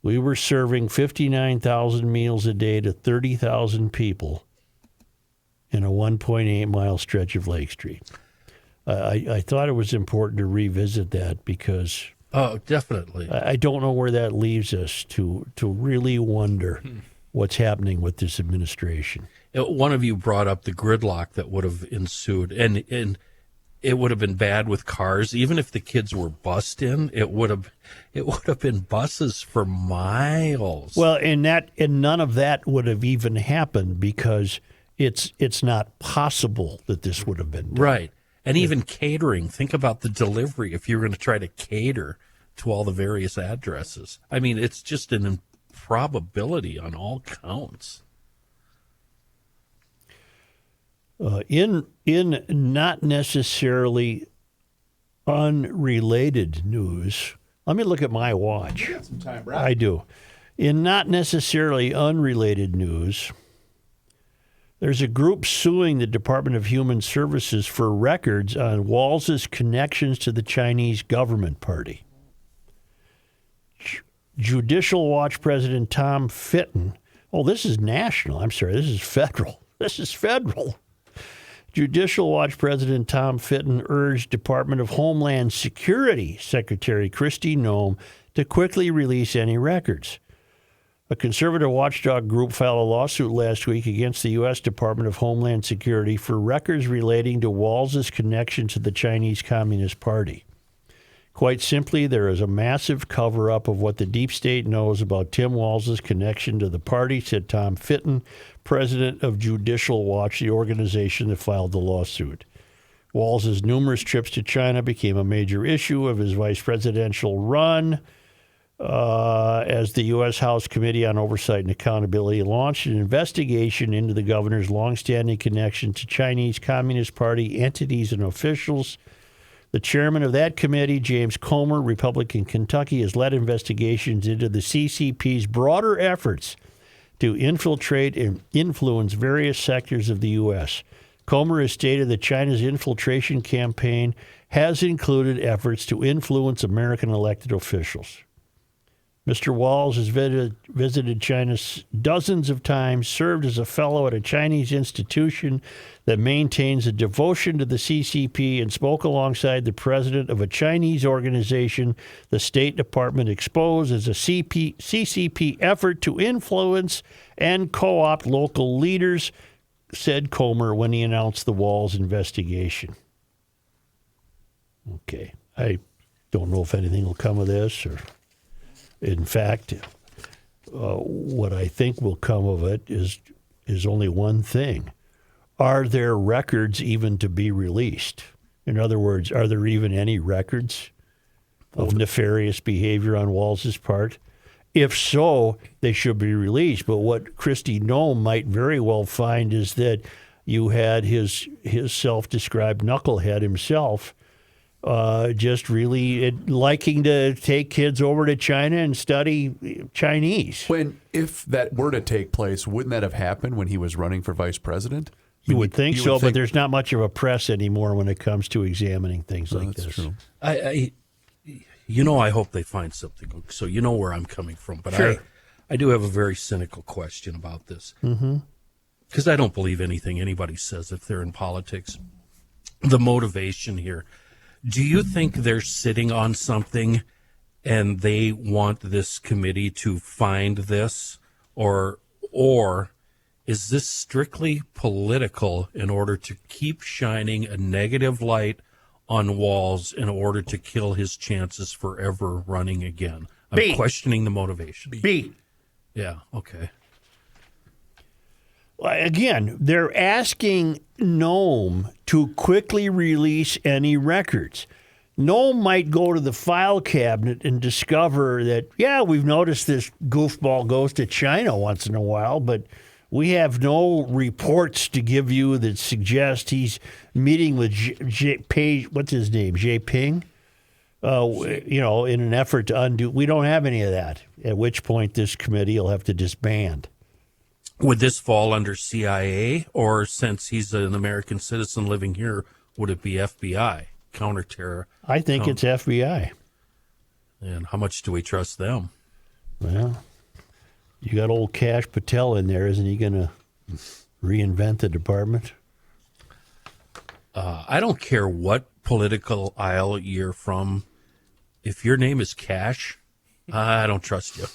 We were serving 59,000 meals a day to 30,000 people in a 1.8-mile stretch of Lake Street. I thought it was important to revisit that because definitely. I don't know where that leaves us to really wonder what's happening with this administration. One of you brought up the gridlock that would have ensued, and it would have been bad with cars. Even if the kids were bussed in, it would have been buses for miles. Well, and none of that would have even happened because it's not possible that this would have been done. Right. And even catering. Think about the delivery if you're going to try to cater to all the various addresses. I mean, it's just an improbability on all counts. In not necessarily unrelated news, let me look at my watch. You got some time, Brad. I do. In not necessarily unrelated news, there's a group suing the Department of Human Services for records on Walz's connections to the Chinese government party. Judicial Watch President Tom Fitton. Oh, this is national. I'm sorry. This is federal. This is federal. Judicial Watch President Tom Fitton urged Department of Homeland Security Secretary Kristi Noem to quickly release any records. A conservative watchdog group filed a lawsuit last week against the U.S. Department of Homeland Security for records relating to Walz's connection to the Chinese Communist Party. Quite simply, there is a massive cover-up of what the deep state knows about Tim Walz's connection to the party, said Tom Fitton, president of Judicial Watch, the organization that filed the lawsuit. Walz's numerous trips to China became a major issue of his vice presidential run as the U.S. House Committee on Oversight and Accountability launched an investigation into the governor's longstanding connection to Chinese Communist Party entities and officials. The chairman of that committee, James Comer, Republican Kentucky, has led investigations into the CCP's broader efforts to infiltrate and influence various sectors of the U.S. Comer has stated that China's infiltration campaign has included efforts to influence American elected officials. Mr. Walz has visited China dozens of times, served as a fellow at a Chinese institution that maintains a devotion to the CCP, and spoke alongside the president of a Chinese organization the State Department exposed as a CCP effort to influence and co-opt local leaders, said Comer when he announced the Walz investigation. Okay, I don't know if anything will come of this or... In fact, what I think will come of it is only one thing. Are there records even to be released? In other words, are there even any records of nefarious behavior on Walz's part? If so, they should be released. But what Kristi Noem might very well find is that you had his self-described knucklehead himself just really liking to take kids over to China and study Chinese. If that were to take place, wouldn't that have happened when he was running for vice president? You would think so, but there's not much of a press anymore when it comes to examining things like this. True. I hope they find something. So you know where I'm coming from. But sure. I do have a very cynical question about this. Because I don't believe anything anybody says if they're in politics. The motivation here. Do you think they're sitting on something and they want this committee to find this? Or is this strictly political in order to keep shining a negative light on Walz in order to kill his chances for ever running again? I'm questioning the motivation. B. Yeah, okay. Again, they're asking Noem to quickly release any records. Noem might go to the file cabinet and discover that, we've noticed this goofball goes to China once in a while, but we have no reports to give you that suggest he's meeting with what's his name, Jinping? In an effort to undo. We don't have any of that, at which point this committee will have to disband. Would this fall under CIA, or since he's an American citizen living here, would it be FBI, counterterror? I think it's FBI. And how much do we trust them? Well, you got old Kash Patel in there. Isn't he going to reinvent the department? I don't care what political aisle you're from. If your name is Cash, I don't trust you.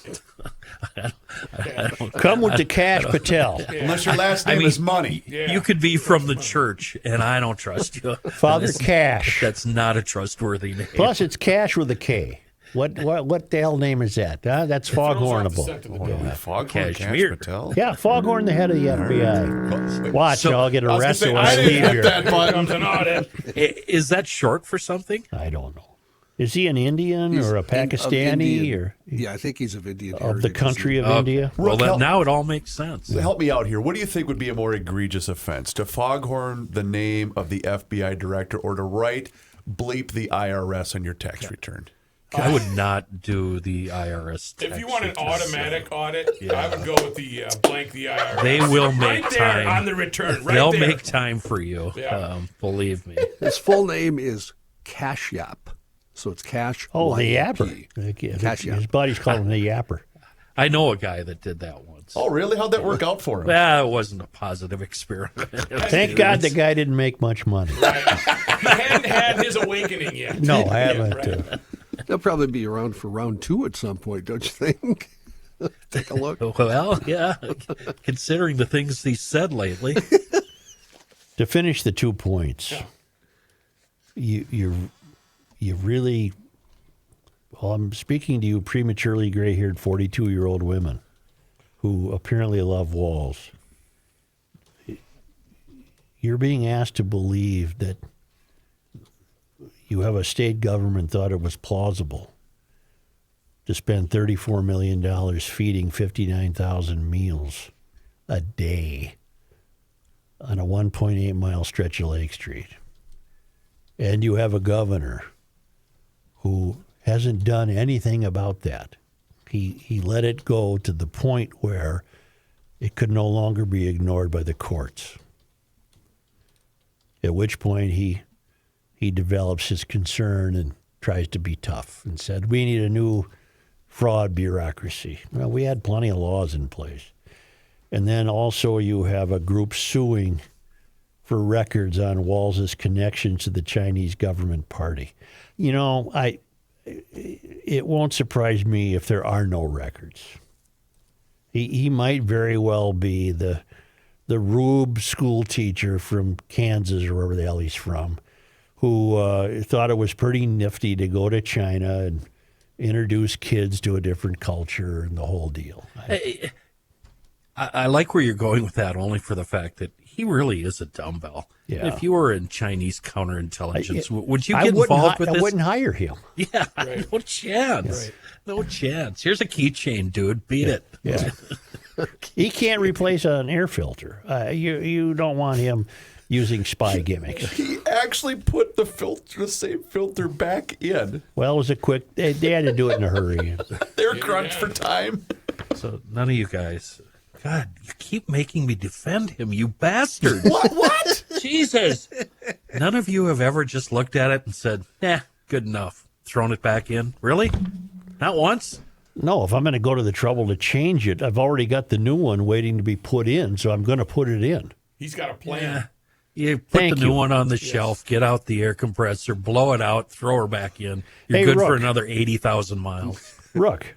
Come with the Kash Patel. Unless your last name is Money. You could be from the church, and I don't trust you. Father Cash. That's not a trustworthy name. Plus, it's Cash with a K. What the hell name is that? That's Foghornable. Foghorn Cashmere. Cash Patel. Yeah, Foghorn, the head of the FBI. Watch, I'll get I was gonna arrested say, when I didn't leave hit here. that button. Is that short for something? I don't know. Is he an Indian or a Pakistani or Yeah, I think he's of Indian of heritage. the country of India? Well, Rook, now it all makes sense. Help me out here. What do you think would be a more egregious offense? To foghorn the name of the FBI director or to write bleep the IRS on your tax return? I would not do the IRS. If you want an automatic audit, I would go with the blank the IRS. They will make right there time on the return. Right They'll there. make time for you. Yeah. Believe me. His full name is Cashyap. So it's Cash. Oh, the Y-A-P. yapper. Cash His Yap. buddies call him the yapper. I know a guy that did that once. Oh, really? How'd that work out for him? That wasn't a positive experiment. Thank God the guy didn't make much money. He hadn't had his awakening yet. No, I haven't. Right. They'll probably be around for round 2 at some point, don't you think? Take a look. Well, yeah, considering the things he said lately. To finish the 2 points, you really. Well, I'm speaking to you prematurely gray-haired 42-year-old women who apparently love Walz. You're being asked to believe that you have a state government thought it was plausible to spend $34 million feeding 59,000 meals a day on a 1.8-mile stretch of Lake Street. And you have a governor who hasn't done anything about that. He let it go to the point where it could no longer be ignored by the courts. At which point he develops his concern and tries to be tough and said, we need a new fraud bureaucracy. Well, we had plenty of laws in place. And then also you have a group suing for records on Walz's connections to the Chinese government party. You know, it won't surprise me if there are no records. He might very well be the Rube school teacher from Kansas or wherever the hell he's from, who thought it was pretty nifty to go to China and introduce kids to a different culture and the whole deal. I like where you're going with that, only for the fact that he really is a dumbbell. Yeah. If you were in Chinese counterintelligence, would you I get wouldn't involved with I this? wouldn't hire him. Yeah, no chance. Right. No chance. Here's a keychain, dude. Beat it. Yeah. He can't replace an air filter. You don't want him using spy gimmicks. He actually put the same filter back in. Well, it was a quick. They had to do it in a hurry. They're crunched for time. So none of you guys. God, you keep making me defend him, you bastard. What? Jesus. None of you have ever just looked at it and said, good enough. Thrown it back in. Really? Not once? No, if I'm going to go to the trouble to change it, I've already got the new one waiting to be put in, so I'm going to put it in. He's got a plan. You put Thank the new you. one on the shelf, get out the air compressor, blow it out, throw her back in. You're Hey, good for Rook. another 80,000 miles. Rook,